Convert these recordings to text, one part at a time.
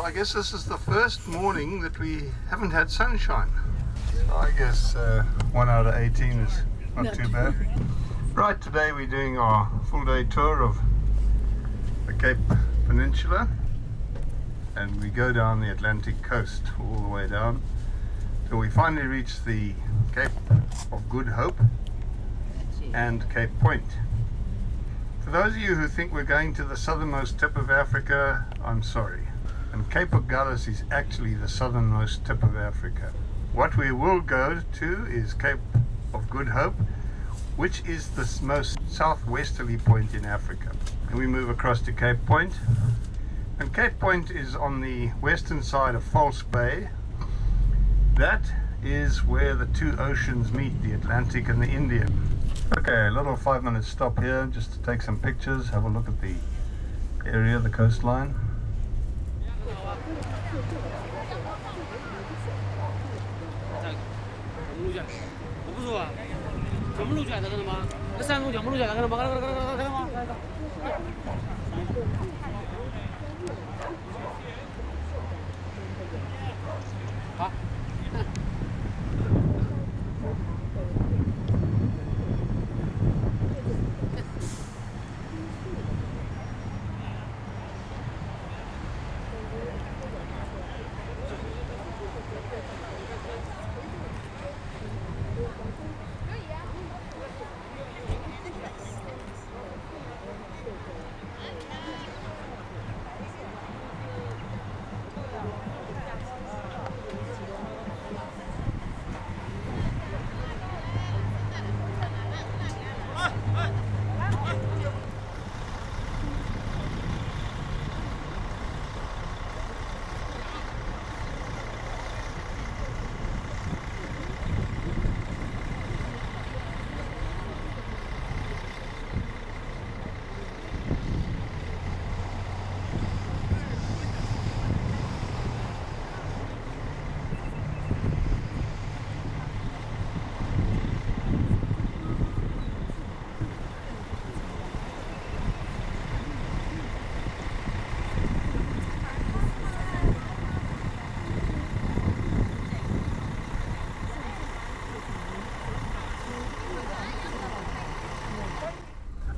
I guess this is the first morning that we haven't had sunshine. So I guess 1 out of 18 is not too bad. Right, today we're doing our full day tour of the Cape Peninsula, and we go down the Atlantic coast all the way down till we finally reach the Cape of Good Hope and Cape Point. For those of you who think we're going to the southernmost tip of Africa, I'm sorry. And Cape Agulhas is actually the southernmost tip of Africa. What we will go to is Cape of Good Hope, which is the most southwesterly point in Africa. And we move across to Cape Point. And Cape Point is on the western side of Hout Bay. That is where the two oceans meet, the Atlantic and the Indian. Okay, a little 5-minute stop here just to take some pictures, have a look at the area, the coastline.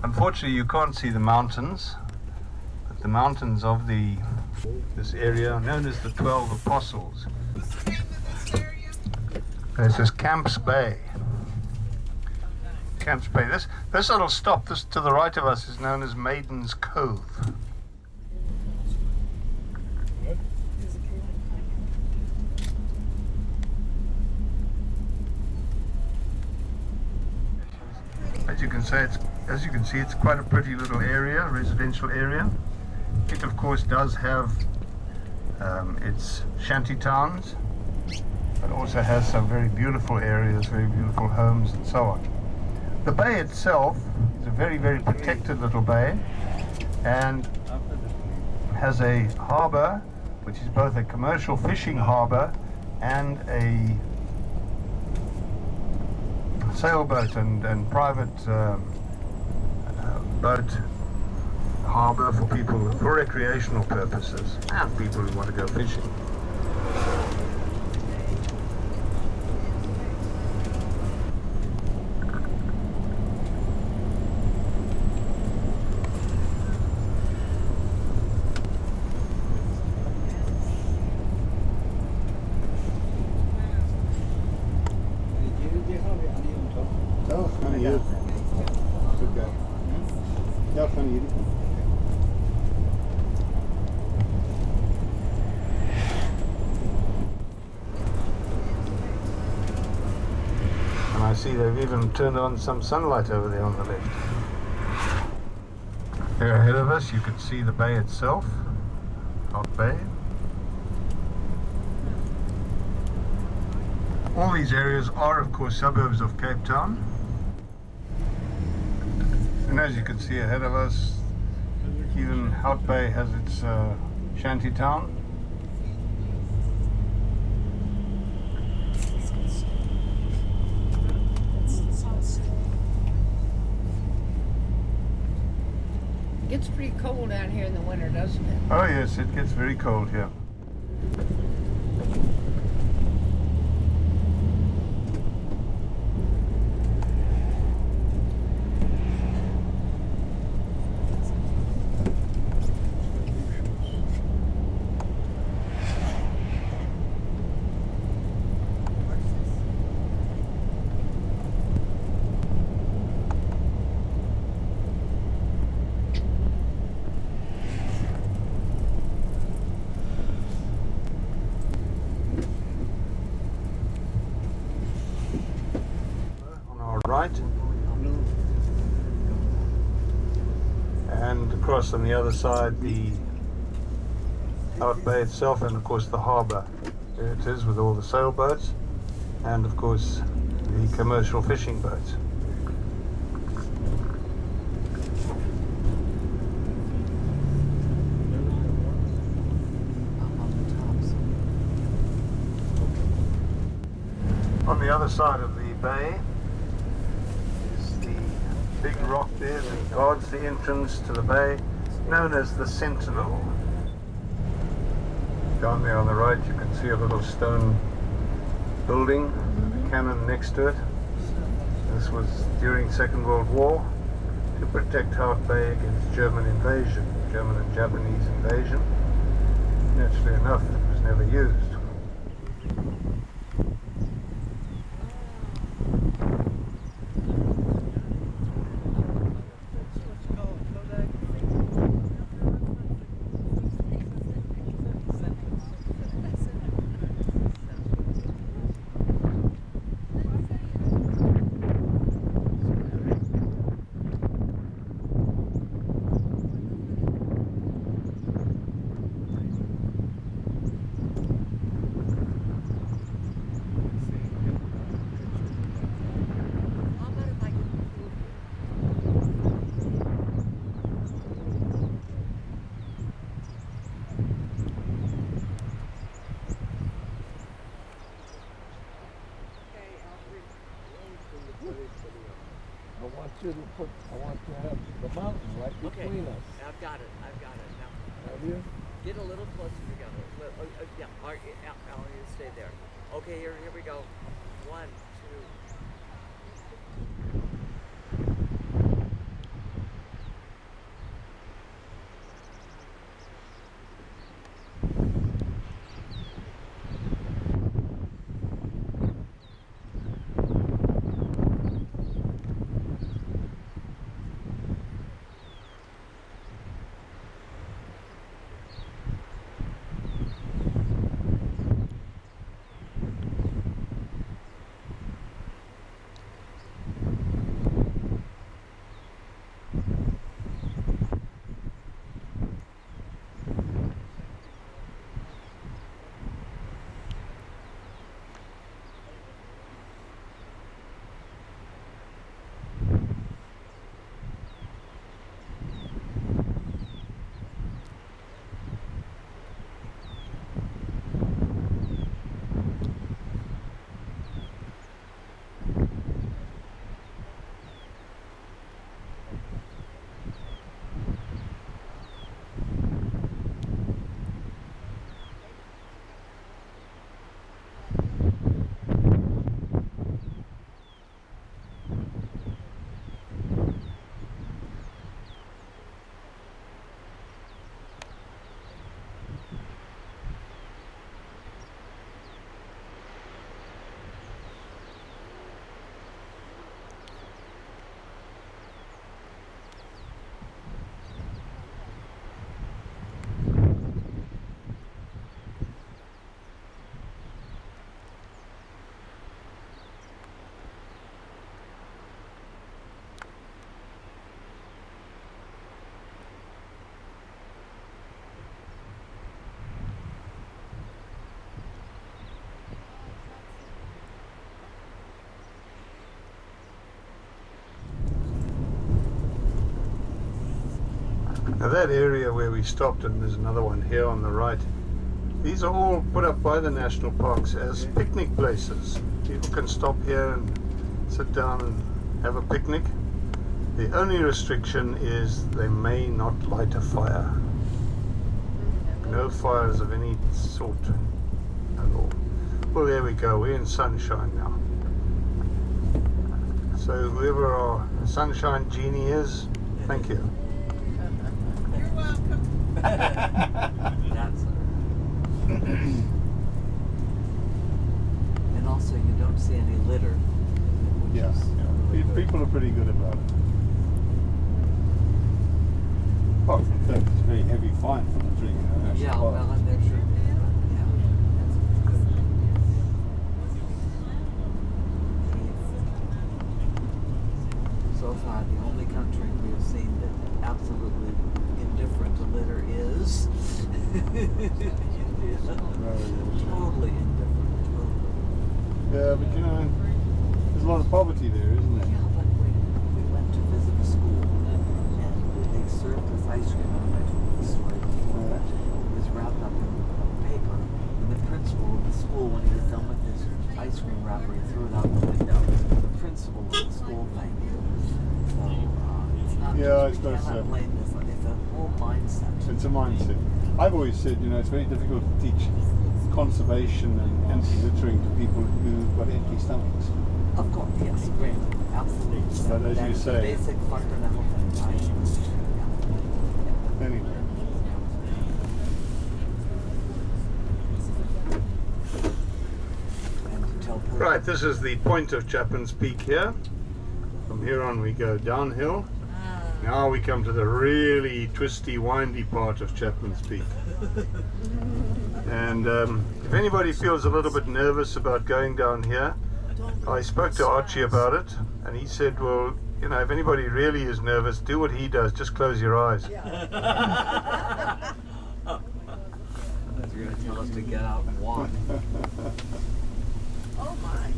Unfortunately, you can't see the mountains, but the mountains of this area are known as the 12 Apostles. This is Camps Bay. Camps Bay. This little stop, this to the right of us, is known as Maiden's Cove. As you can see, it's quite a pretty little area, residential area. It, of course, does have its shanty towns, but also has some very beautiful areas, very beautiful homes, and so on. The bay itself is a very, very protected little bay, and has a harbour, which is both a commercial fishing harbour and a sailboat and private boat harbour for people for recreational purposes and people who want to go fishing. And I see they've even turned on some sunlight over there on the left. There ahead of us you can see the bay itself, Hout Bay. All these areas are of course suburbs of Cape Town. And as you can see ahead of us, even Hout Bay has its shanty town. It gets pretty cold down here in the winter, doesn't it? Oh yes, it gets very cold here. right, and across on the other side the Hout Bay itself, and of course the harbour. There it is with all the sailboats and of course the commercial fishing boats. On the other side of the bay is the big rock there that guards the entrance to the bay, known as the Sentinel. Down there on the right you can see a little stone building, a cannon next to it. This was during Second World War to protect Hout Bay against German invasion, German and Japanese invasion. Naturally enough, it was never used. I want to have the mountain right between us. I've got it now. Have you? Get a little closer together. Yeah, Alan, you stay there. Okay, here we go. 1, 2. Now that area where we stopped, and there's another one here on the right, these are all put up by the national parks as picnic places. People can stop here and sit down and have a picnic. The only restriction is they may not light a fire. No fires of any sort at all. Well, there we go, we're in sunshine now. So whoever our sunshine genie is, thank you. You're welcome. That's and also you don't see any litter. Yes. People are pretty good about it. Apart from the fact it's a very heavy fine for the drinking in the national park. Well, and they're sure. Totally indifferent. Totally. Yeah, but you know, there's a lot of poverty there, isn't there? Yeah, but we went to visit a school and they served us ice cream. I don't know if I told the story before, but it was wrapped up in paper. And the principal of the school, when he was done with his ice cream wrapper, he threw it out the window. The principal of the school thing. So it's not Yeah, I we suppose cannot so. blame this. It's a whole mindset. It's a mindset. I've always said, you know, it's very difficult to teach conservation and anti-littering to people who've got empty stomachs. Of course, yes, great, absolutely. But as That you is the say- basic fundamental thing. Anyway. And to tell people, Right, this is the point of Chapman's Peak here. From here on we go downhill. Now we come to the really twisty, windy part of Chapman's Peak. And if anybody feels a little bit nervous about going down here, I spoke to Archie about it, and he said, well, you know, if anybody really is nervous, do what he does, just close your eyes. you're going to tell us to get out and walk. Oh my.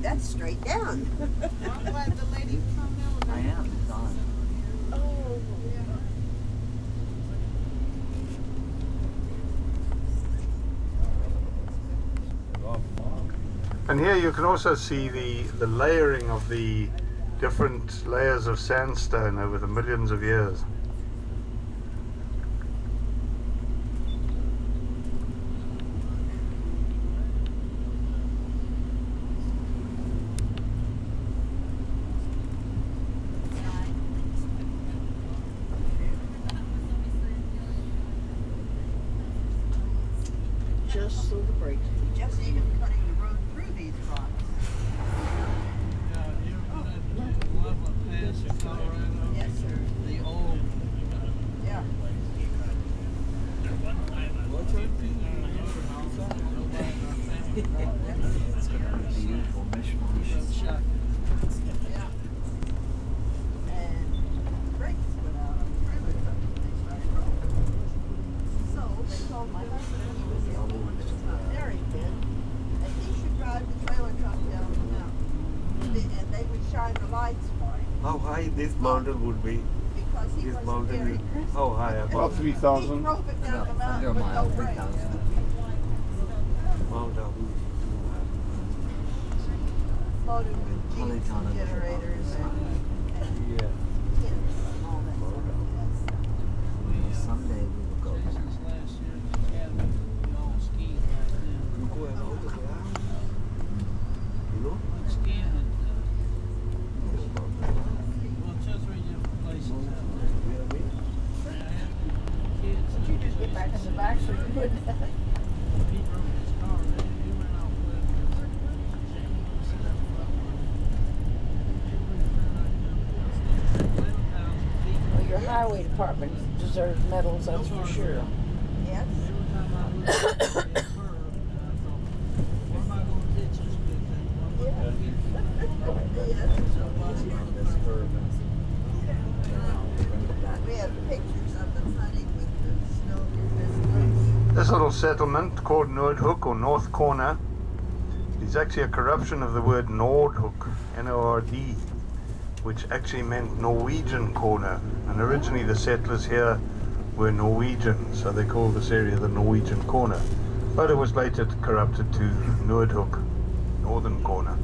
That's straight down. I'm glad the lady come down. I am, it's on. Oh, yeah. And here you can also see the layering of the different layers of sandstone over the millions of years. Just so the brakes. Just even cutting the road through these rocks. Yes, sir. The old. Yeah. It's going to be the usual mishmash. Yeah. And brakes went out on the trailer truck when they started rolling. So they told my husband he was the only one that was not married then, and he should drive the trailer truck down the mountain. And they would shine the lights for him How high this mountain would be? because he This wasn't mountain very is Christian. how high? About About He 3,000. drove it down the About mountain under a with mile, no brakes. 3,000. Mount Abu. Loaded with Well, they jeeps found and it was generators about and Yeah. tents and all that stuff. Someday we will go there. You go about the you know? But you just get back in the back so you wouldn't. Well, your highway department deserves medals, that's for sure. Yes. We have pictures of them hunting with the snow visitors. This little settlement called Noordhoek or North Corner is actually a corruption of the word Noordhoek, N-O-R-D, which actually meant Norwegian corner. And originally the settlers here were Norwegian, so they called this area the Norwegian corner. But it was later corrupted to Noordhoek, Northern Corner.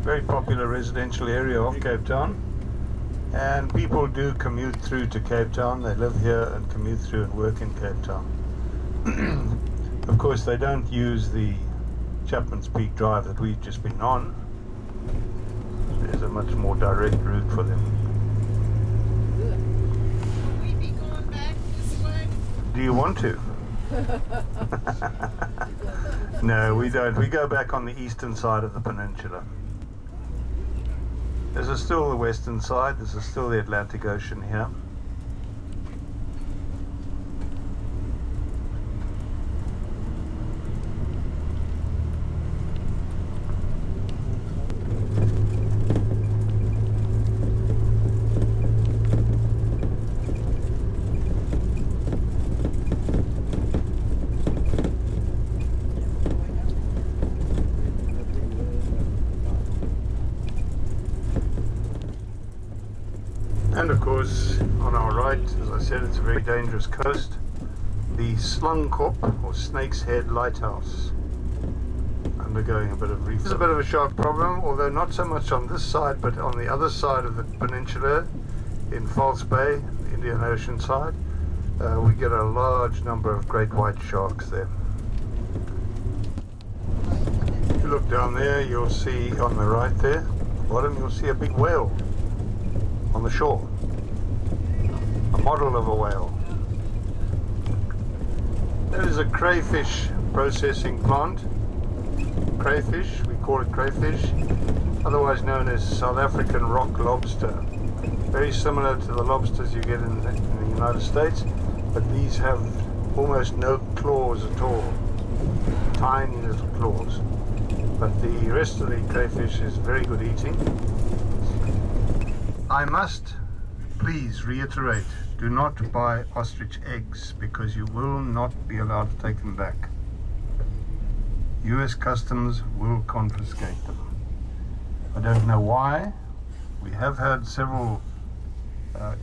Very popular residential area of Cape Town. And people do commute through to Cape Town. They live here and commute through and work in Cape Town. Of course, they don't use the Chapman's Peak Drive that we've just been on. There's a much more direct route for them. Will we be going back this way? Do you want to? No, we don't. We go back on the eastern side of the peninsula. This is still the western side. This is still the Atlantic Ocean here. And of course, on our right, as I said, it's a very dangerous coast. The Slungkop, or Snake's Head Lighthouse, undergoing a bit of reef. It's a bit of a shark problem, although not so much on this side, but on the other side of the peninsula, in Hout Bay, the Indian Ocean side, we get a large number of great white sharks there. If you look down there, you'll see on the right there, bottom, you'll see a big whale on the shore. A model of a whale. That is a crayfish processing plant. Crayfish, we call it crayfish, otherwise known as South African rock lobster. Very similar to the lobsters you get in the United States, but these have almost no claws at all. Tiny little claws. But the rest of the crayfish is very good eating. I must please reiterate, do not buy ostrich eggs because you will not be allowed to take them back. US Customs will confiscate them. I don't know why. We have had several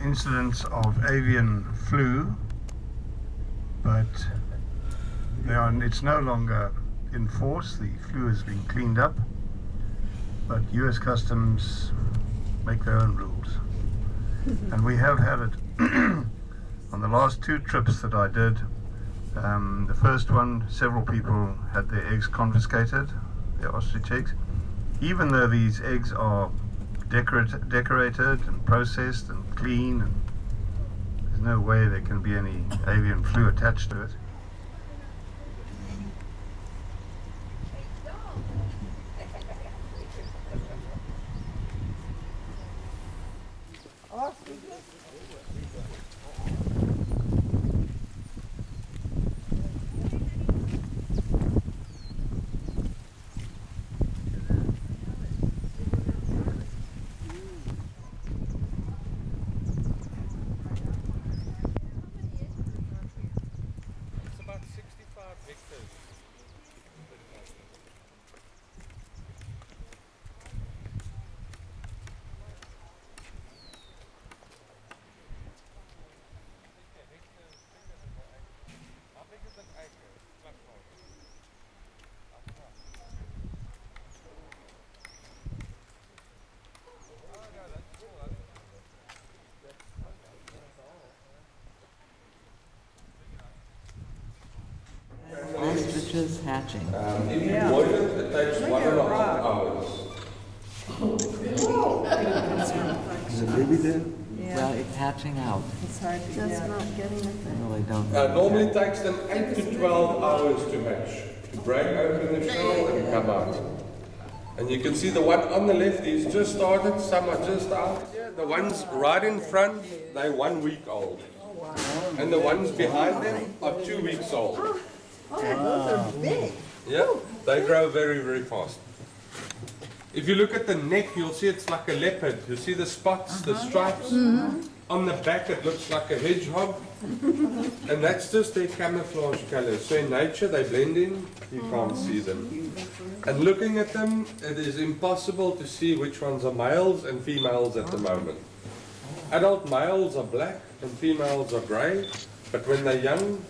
incidents of avian flu, but it's no longer in force. The flu has been cleaned up, but US Customs make their own rules. And we have had it on the last 2 trips that I did. The first one, several people had their eggs confiscated, their ostrich eggs, even though these eggs are decorated and processed and clean, and there's no way there can be any avian flu attached to it. Ostriches hatching. If you boil it, it takes 1.5 hours. Is the baby there? Well, it's hatching out. It's hard to That's get. not getting it. No, they don't. Normally takes them 8 to 12 hours to hatch. To break open the shell and come out. And you can see the one on the left is just started, some are just out. The ones right in front, they're 1 week old. And the ones behind them are 2 weeks old. Oh, those are big. Yeah, they grow very, very fast. If you look at the neck, you'll see it's like a leopard. You see the spots, the stripes? On the back, it looks like a hedgehog. And that's just their camouflage color. So in nature, they blend in, you can't see them. And looking at them, it is impossible to see which ones are males and females at the moment. Adult males are black and females are grey, but when they're young,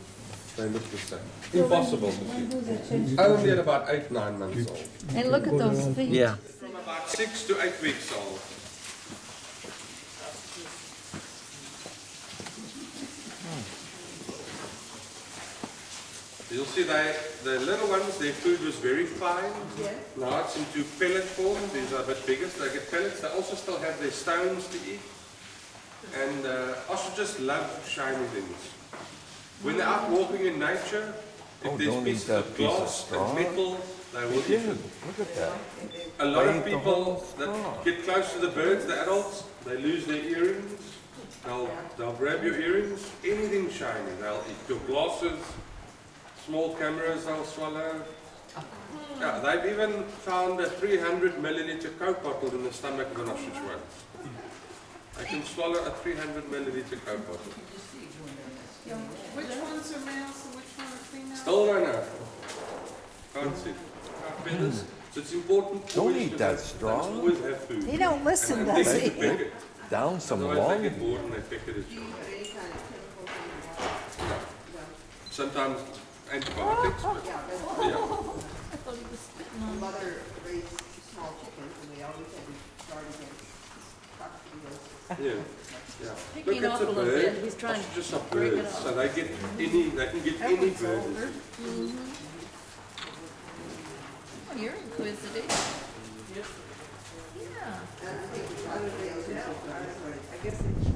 they look the same. Impossible to see. Only at about 8-9 months old. And look at those feet. Yeah. From about 6 to 8 weeks old. You'll see the little ones, their food was very fine. Now it's into pellet form. These are a bit bigger, so they get pellets. They also still have their stones to eat. And ostriches love shiny things. When they're out walking in nature, if there's pieces of glass and metal, they will eat it. Look at that. A lot of people that get close to the birds, the adults, they lose their earrings. They'll grab your earrings, anything shiny, they'll eat. Your glasses, small cameras they'll swallow. Yeah, they've even found a 300 milliliter Coke bottle in the stomach of an ostrich once. They can swallow a 300 milliliter Coke bottle. Which ones are males and which ones are females? Still don't know. Can't see. Feathers. So it's important. Don't always eat to that have- straw. Always have food. He don't listen, And does they he? pick it. down some Otherwise long. they get bored and they pick at each other. Yeah. Sometimes antibiotics, but yeah. Mother raised small chickens and we always had to guard against cockroaches. Yeah. Yeah. Picking Look, up it's a a little bit. bird. He's trying to Ostriches are break it birds, up. so they can get any bird. Oh, you're inquisitive. Yeah. I guess it's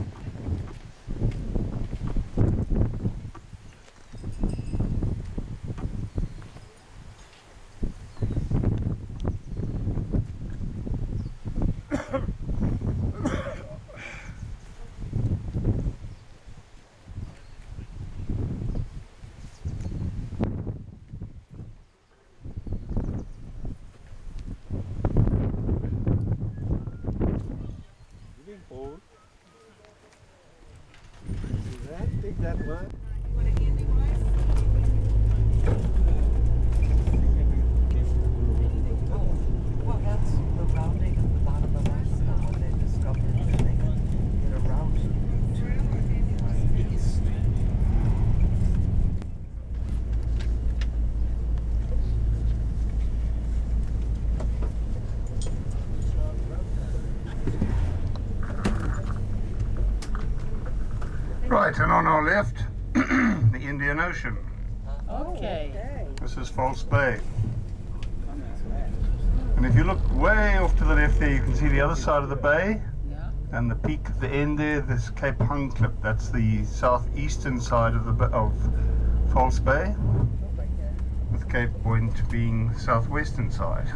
Take that one. Well, that's the rounding at the bottom of our snow when they discovered that they could get around to the east. Right, and on our left, the Indian Ocean. Okay. This is Hout Bay. And if you look way off to the left there, you can see the other side of the bay. Yeah. And the peak at the end there, this Cape Hung Clip, that's the southeastern side of Hout Bay, with Cape Point being the southwestern side.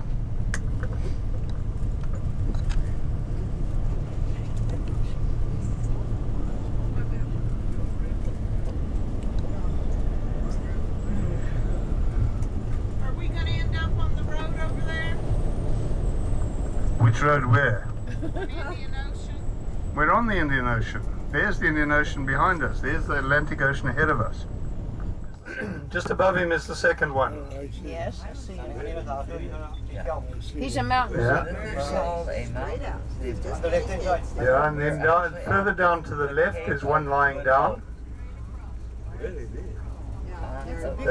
Are we gonna end up on the road over there? Which road where? Indian Ocean? We're on the Indian Ocean. There's the Indian Ocean behind us. There's the Atlantic Ocean ahead of us. Just above him is the second one. Yes, I see him. He's a mountain. Yeah. It's called a mountain. Yeah, and then down, further down to the left is one lying down. Got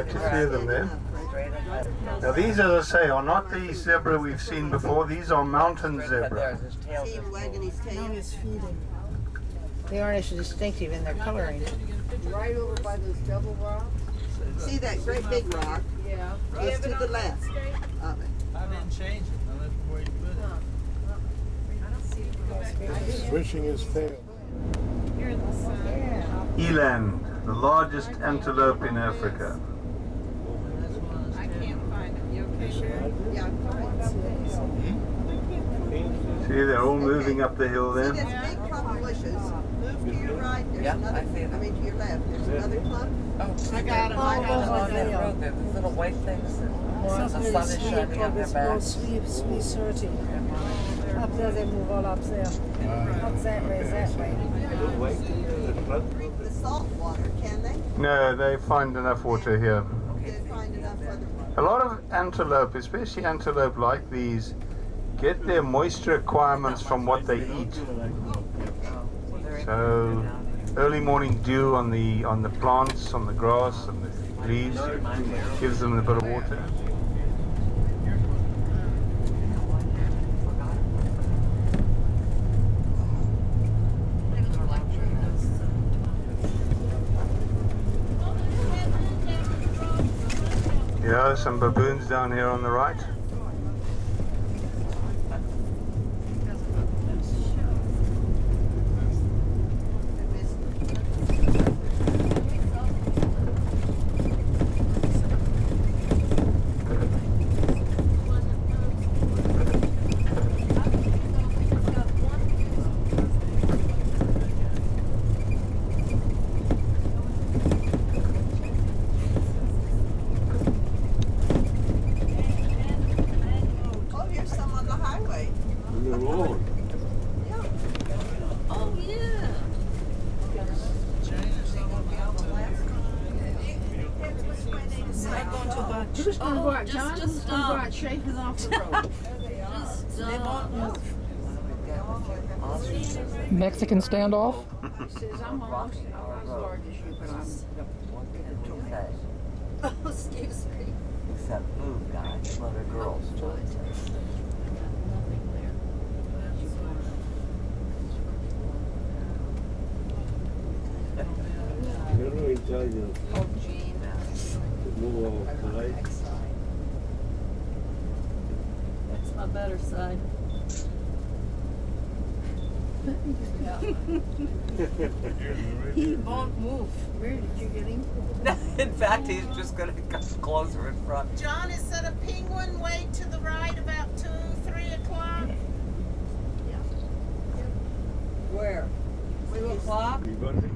you see them there. Now these, as I say, are not the zebra we've seen before. These are mountain zebra. see him wagging his tail. He's feeding. They aren't as distinctive in their coloring. Right over by those double rocks. See that great big rock? Yeah. Just to the left of it. I didn't change it. I left where you put it. Switching his tail. Here in the sun. Eland, the largest antelope in Africa. I can't find him. You okay, Sharon? Yeah, I'm fine. See, they're all moving up the hill See there. this big clump of bushes? Move to your right. There's Yeah, another. I see them. I mean to your left. There's another clump. Oh, I got him. I got him. on that road there, those little white things that the sun is shining on their backs. Sweet 30. Up there, they move all up there. Up that way, that way. Drink the salt water, can they? No, they find enough water here. They find enough other water. A lot of antelope, especially antelope like these, get their moisture requirements from what they eat. So early morning dew on the plants, on the grass, and the leaves gives them a bit of water. Yeah, some baboons down here on the right. Oh, here's some on the highway. Oh. Yeah. Oh, yeah. I'm going to watch. Who's going to go out, John? Just Who's going to go out shaking off the road? They won't move. Mexican standoff? Oh, excuse me. Except move guys, let her girls do it. Very intelligent. Oh, Gene. Move outside. That's my better side. He won't move. Where did you get him? In fact, he's just going to come closer in front. John, is that a penguin way to the right about 2, 3 o'clock? Where? 2 o'clock? You got it?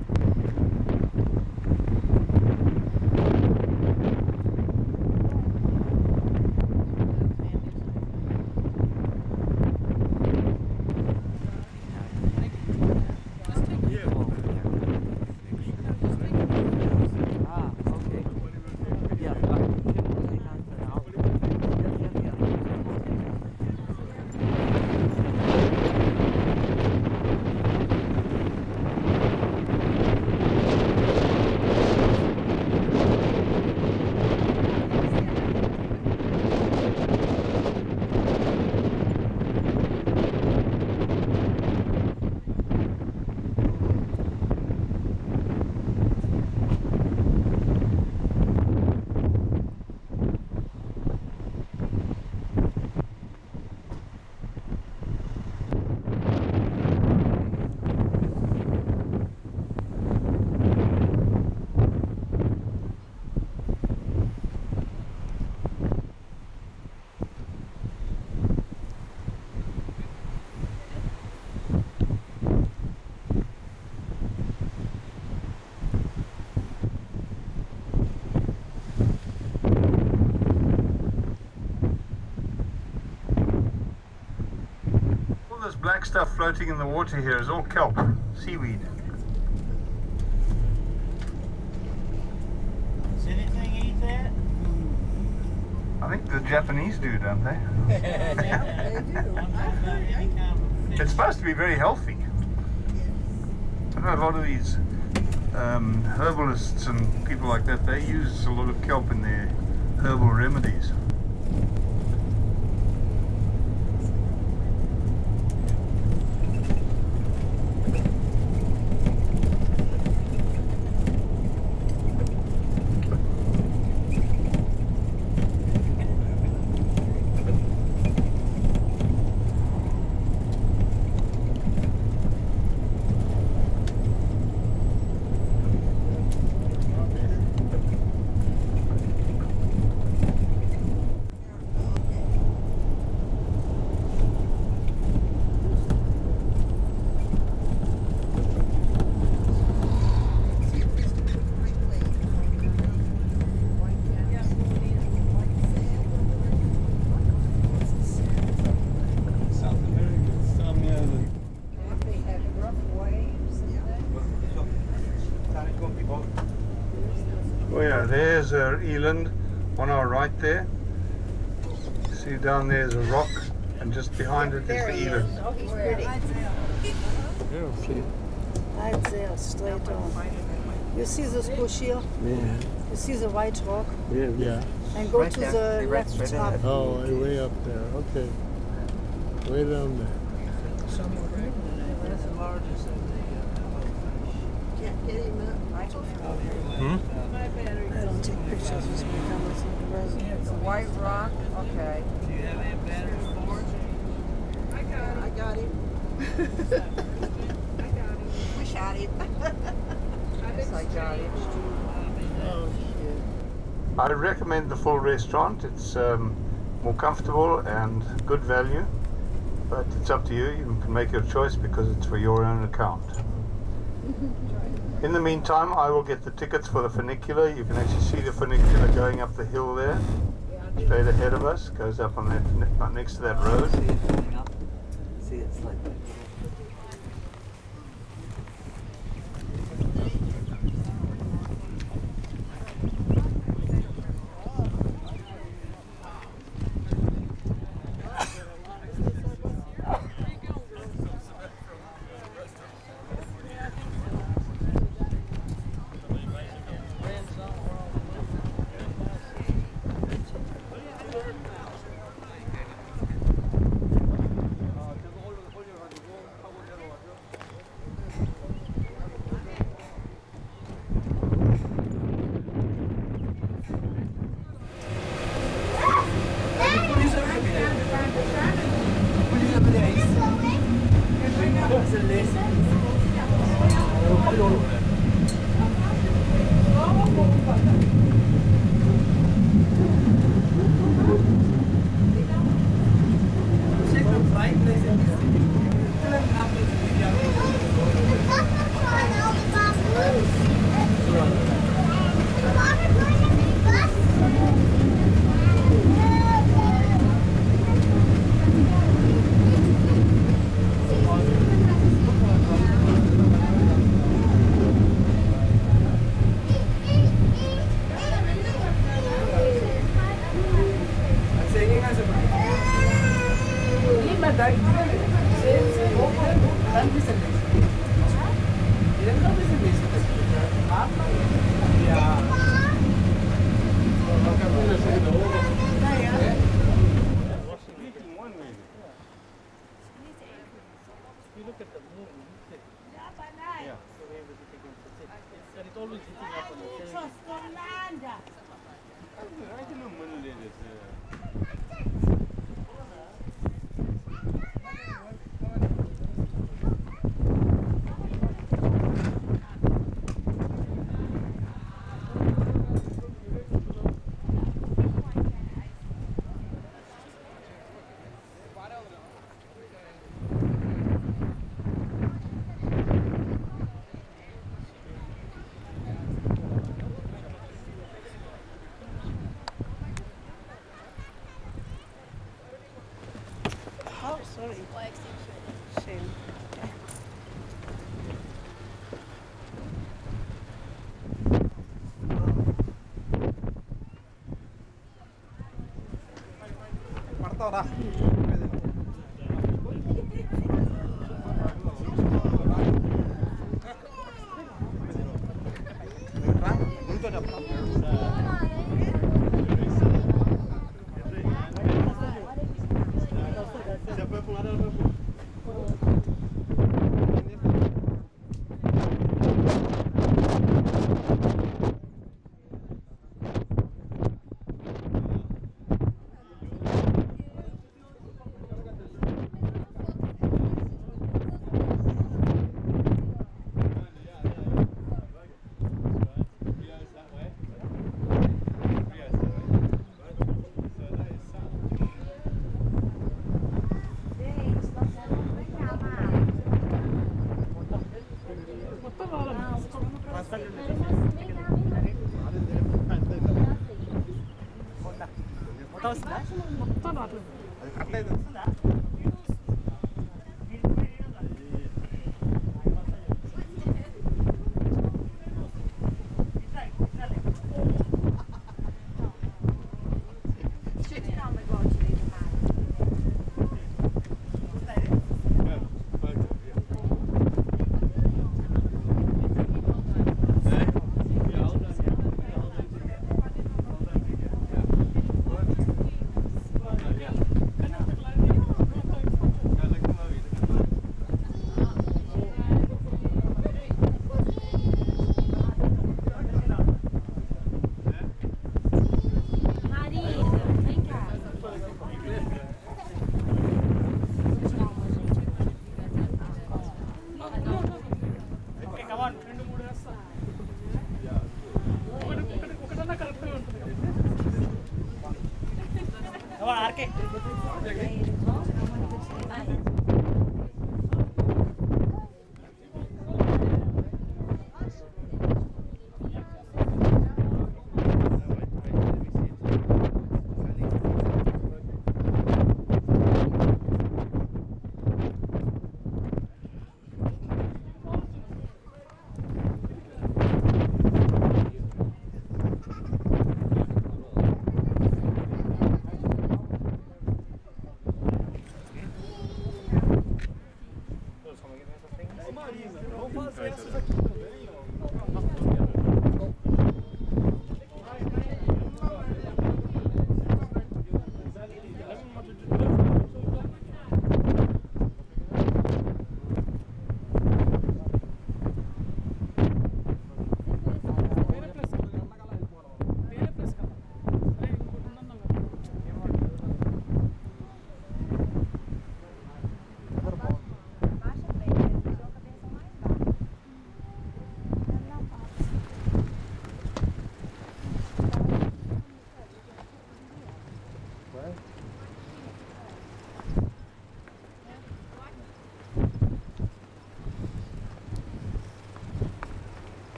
This black stuff floating in the water here is all kelp, seaweed. Does anything eat that? I think the Japanese do, don't they? Yeah, they do. Any kind of fish. It's supposed to be very healthy. I know a lot of these herbalists and people like that, they use a lot of kelp in their herbal remedies. Oh yeah, there's our eland on our right there. See down there's a rock, and just behind it is the eland. Oh, he's pretty. Yeah, see. Right there, straight on. You see this bush here? Yeah. You see the white rock? Yeah. Yeah. And go Right to there. the Hey, right left there. top. Oh, way up there. Okay. Way down there. That's the largest of the Can't get him up. My battery. I don't take pictures with my cameras in the resin. The white rock, okay. Do you have any batteries for it? I got I it. got him. I got it. We shot him. Yes, I got it. Oh, shit. I recommend the full restaurant. It's more comfortable and good value, but it's up to you. You can make your choice because it's for your own account. In the meantime, I will get the tickets for the funicular. You can actually see the funicular going up the hill there, straight ahead of us. Goes up on that next to that road. See it going up? See, it's like... Oh, sorry. Shame.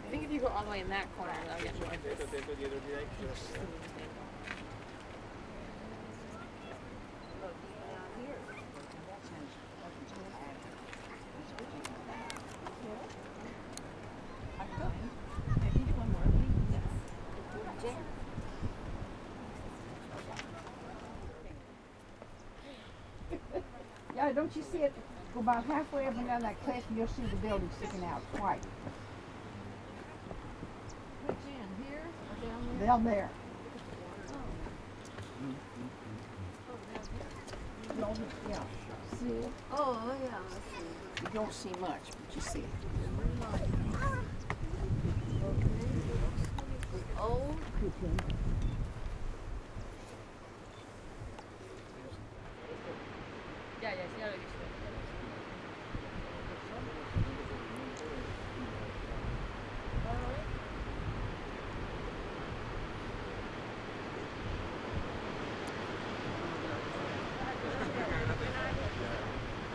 I think if you go all the way in that corner, that'll get more. Yeah, don't you see it Go about halfway up and down that cliff and you'll see the building sticking out white. Which end? Here or down there? Down there. Yeah. See it? Oh, yeah. I see. You don't see much, but you see it. The old. Ya, sí, ya lo he visto.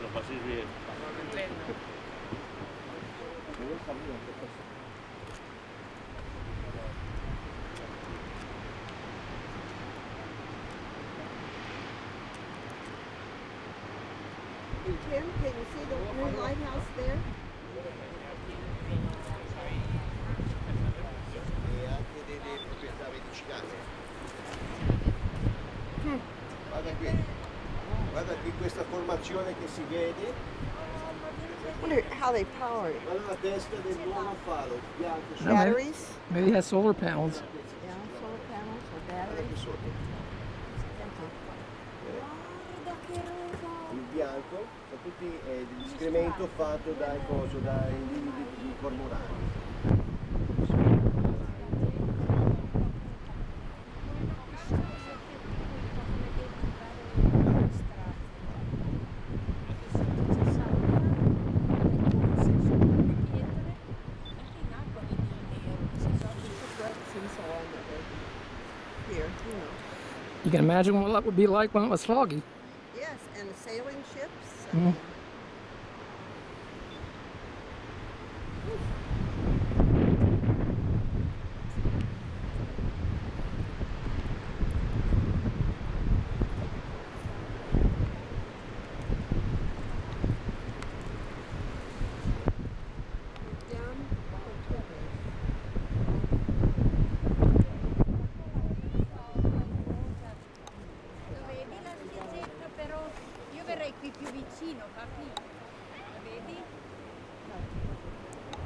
Lo paséis bien. Tim, can you see the new lighthouse there? E anche delle proprietà medicinali. Guarda qui questa formazione che si vede. I wonder how they power it. Guarda la testa del monofalo, bianco. Batteries? Maybe it has solar panels. Yeah, solar panels or Guarda batteries. qui sotto. Il bianco è tutti l'escremento fatto dai individui cormorani. Here, you know. You can imagine what that would be like when it was foggy. Yes, and the sailing ships. Mm.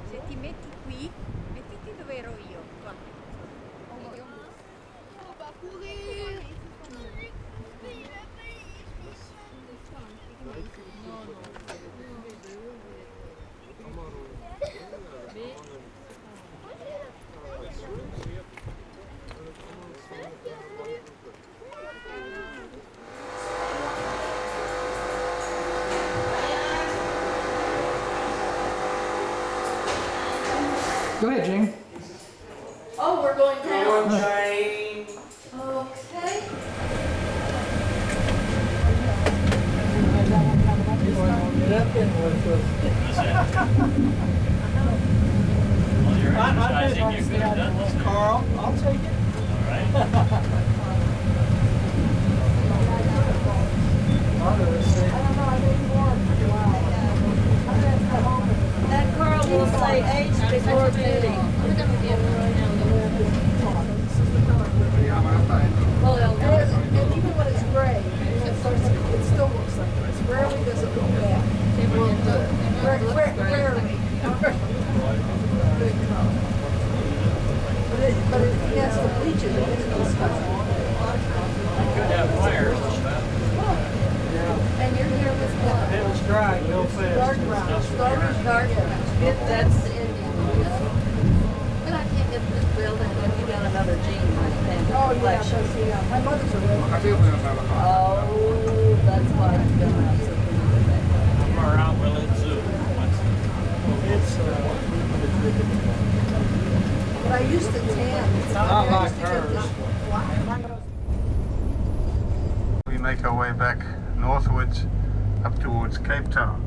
Se ti metti qui, mettiti dove ero io. Qua. Va courir. Go ahead, Jane. Oh, we're going down. Jane. Okay. Carl, I'll take it. That Carl will say age before beauty. And even when it's gray, it still looks like this. Rarely does it look bad. Rarely. But it has to bleach it. Could have fires. And your hair was black. It was dry real fast. Dark brown. Dark brown. That's the Indian. But I can't get this building if you got another gene like that. Oh, yeah, because my mother's a real. Oh, that's why I'm going out so quick. We're out Willard Zoo. It's But I used to tan. not like hers. We make our way back northwards up towards Cape Town.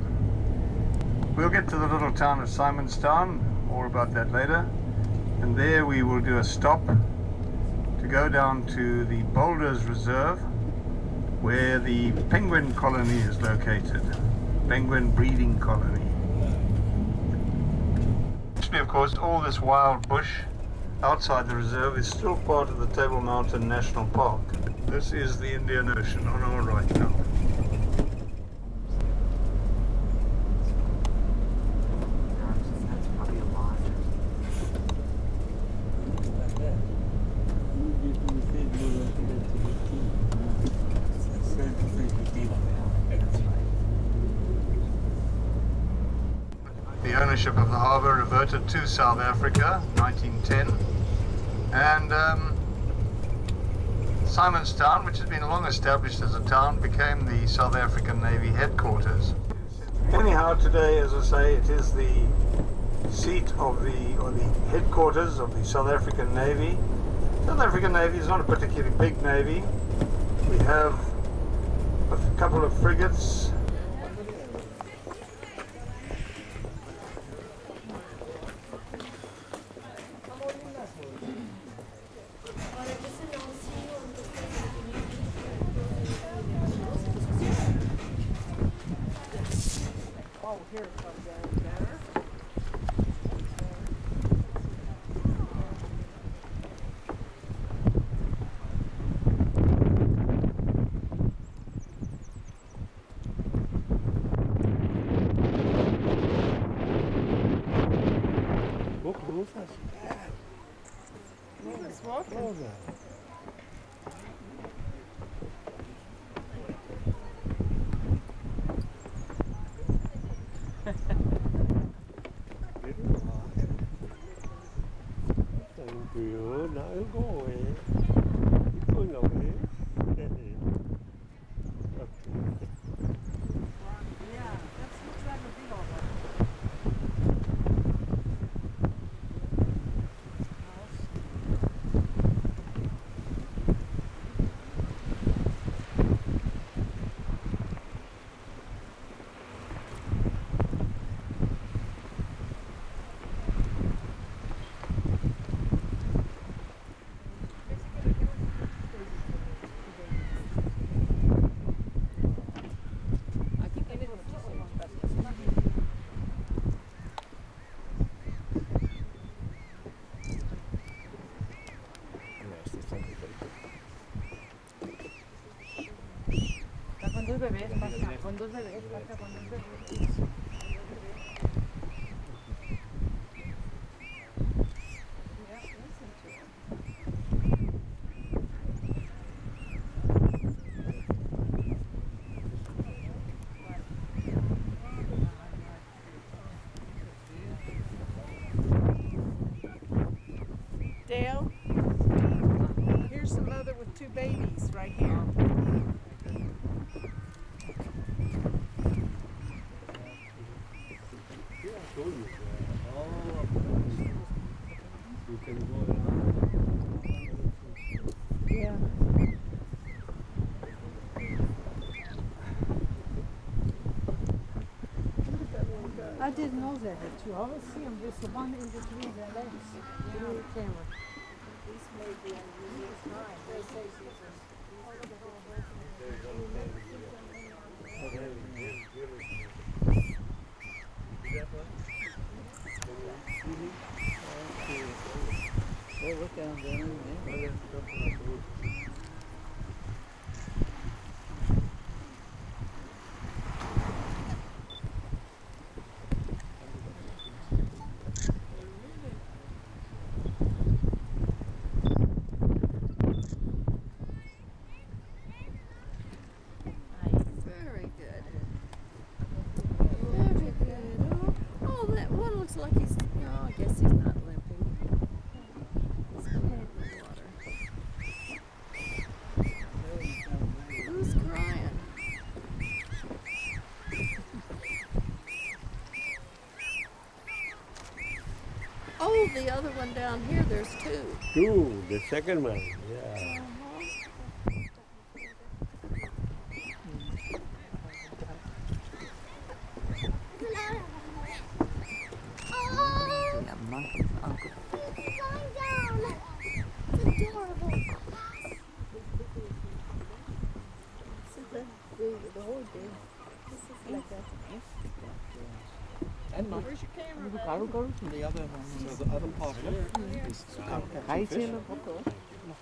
We'll get to the little town of Simonstown, more about that later, and there we will do a stop to go down to the Boulders Reserve where the penguin colony is located, penguin breeding colony. Actually, of course, all this wild bush outside the reserve is still part of the Table Mountain National Park. This is the Indian Ocean on our right now. the ownership of the harbour reverted to South Africa, 1910, and Simonstown, which has been long established as a town, became the South African Navy headquarters. Anyhow, today, as I say, it is the seat of or the headquarters of the South African Navy. South African Navy is not a particularly big navy. We have a couple of frigates. Oh, here it comes down there. bebés, pasa, con dos bebés, pasa con dos bebés. Dale, here's the mother with two babies right here. Yeah. I didn't know that too. I always see them just the one in between their legs. Give me the camera. These may be unusual. They say Oh, look down there. Very good. Very good. Oh, that one looks like he's, no, I guess he's not limping. He's coming in the water. Who's crying? Oh, the other one down here, there's two. Two, the second one, yeah. Where's your camera? From the other one. So the other part is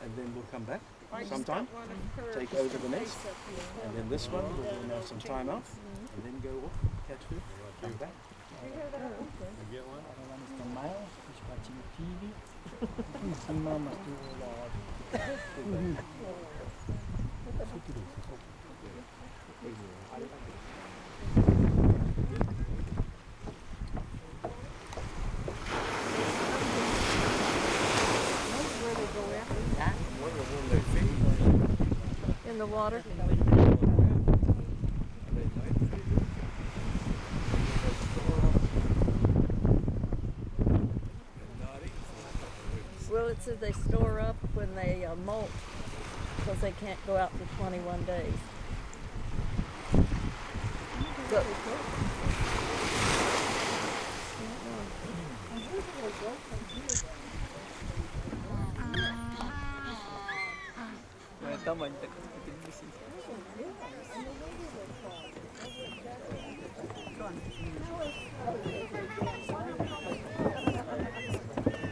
and then we'll come back sometime, take over the nest, and then this one we'll have some time off, and then go off, catch food, come back. You get one? Mr. Miles is watching TV. And Mama's doing a lot. in the water? Well, it says they store up when they molt because they can't go out for 21 days. Go.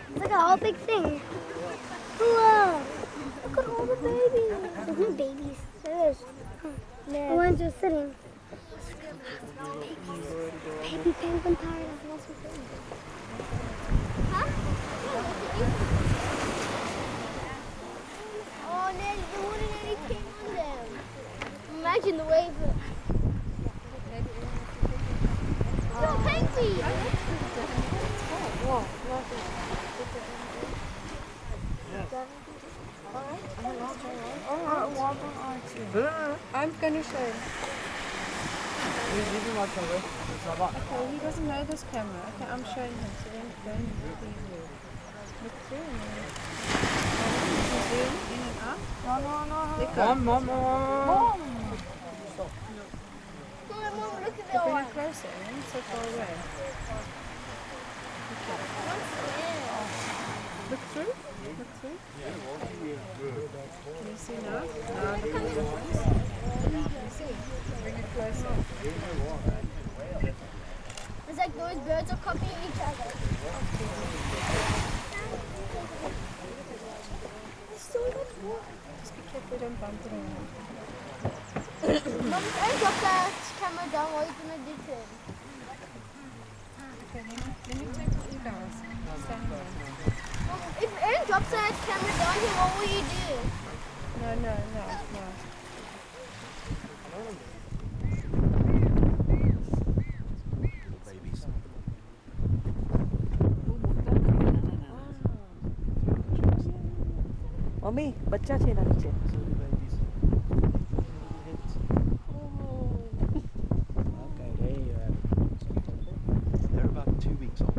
It's like a whole big thing. Whoa! Look at all the babies. There's no babies. There is. The ones just sitting. Baby penguin paradise. Huh? Oh, Nelly, the wooden Nelly came on them. Imagine the wave. No, penguin! I'm going to show him. Okay, he doesn't know this camera. Okay, I'm showing him. So don't look through him. Zoom in and out. Mom, look at that Bring one. it closer. It's so far away. Look through. Look through. Can you see now? Now look at the difference. Can you see? Bring it closer. It's like those birds are copying each other. There's so much more. Just be careful, don't bump it around. Mom, if Aaron drops that camera down, what are you going to do to him? Okay, let me take you guys. Stand there. Mom, if Aaron drops that camera down here, what will you do? No. Mummy बच्चा छे ना नीचे Okay, there you have it. They're about 2 weeks old.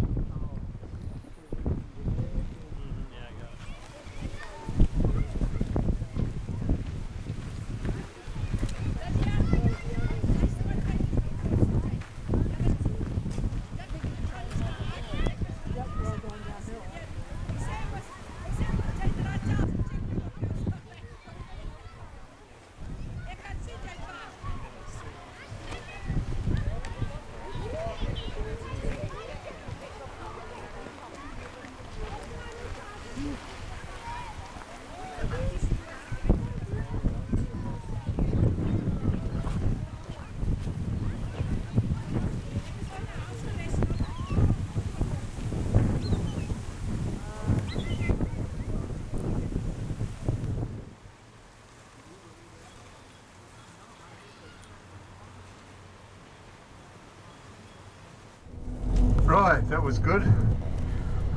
Right, that was good.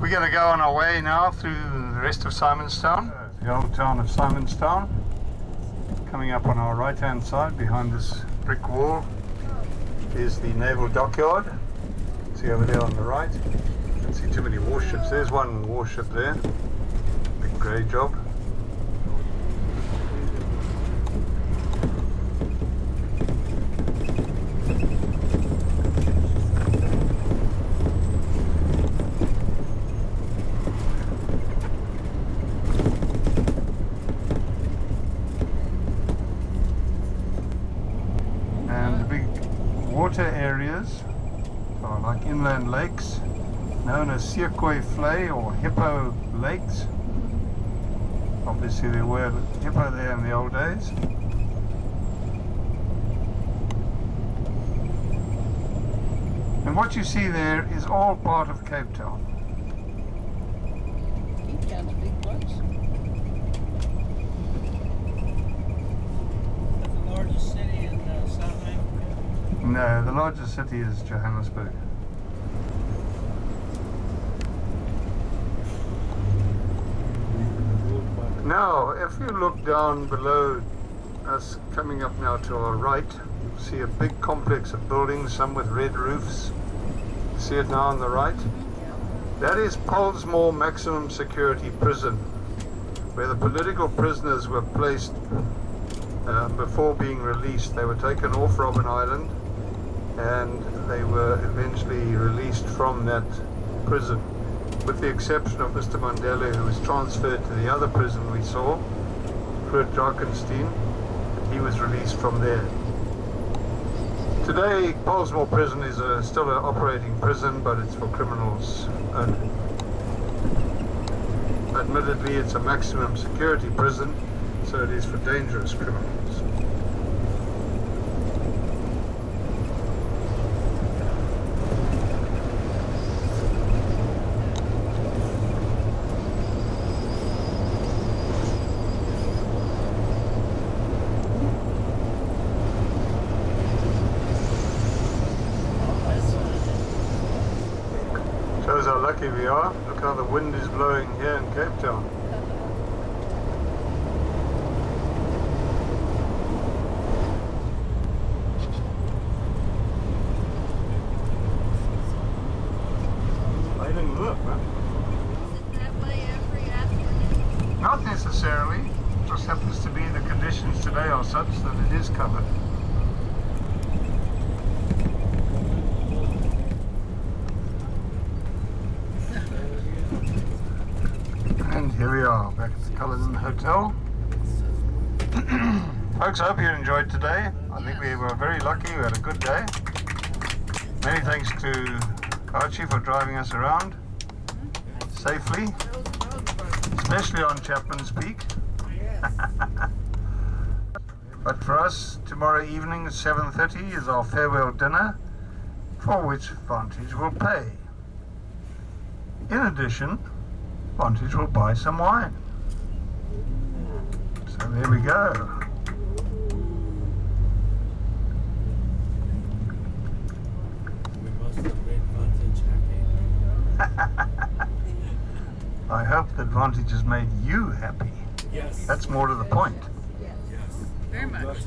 We're going to go on our way now through the rest of Simonstown, the old town of Simonstown. Coming up on our right hand side behind this brick wall is the naval dockyard. See over there on the right. You can see too many warships. There's one warship there. Big grey job. Water areas are like inland lakes known as Sequoia Flay or Hippo Lakes. Obviously there were hippo there in the old days. And what you see there is all part of Cape Town. Cape Town's a big place. That's the largest city in South Africa. No, the largest city is Johannesburg. Now, if you look down below us coming up now to our right, you see a big complex of buildings, some with red roofs. See it now on the right? That is Pollsmoor Maximum Security Prison, where the political prisoners were placed before being released. They were taken off Robben Island and they were eventually released from that prison, with the exception of Mr. Mandela, who was transferred to the other prison we saw, Groot Drakenstein. He was released from there. Today, Pollsmoor Prison is still an operating prison, but it's for criminals only. Admittedly, it's a maximum security prison, so it is for dangerous criminals. Shows how lucky we are. Look how the wind is blowing here in Cape Town. I didn't look, man. Is it that way every afternoon? Not necessarily. It just happens to be the conditions today are such that it is covered. And here we are, back at the Cullinan Hotel. Folks, I hope you enjoyed today. I think we were very lucky, we had a good day. Many thanks to Archie for driving us around safely, especially on Chapman's Peak. But for us, tomorrow evening at 7:30 is our farewell dinner, for which Vantage will pay. In addition, Vantage will buy some wine. So there we go. We must have made Vantage happy. I hope that Vantage has made you happy. Yes. That's more to the point. Very much.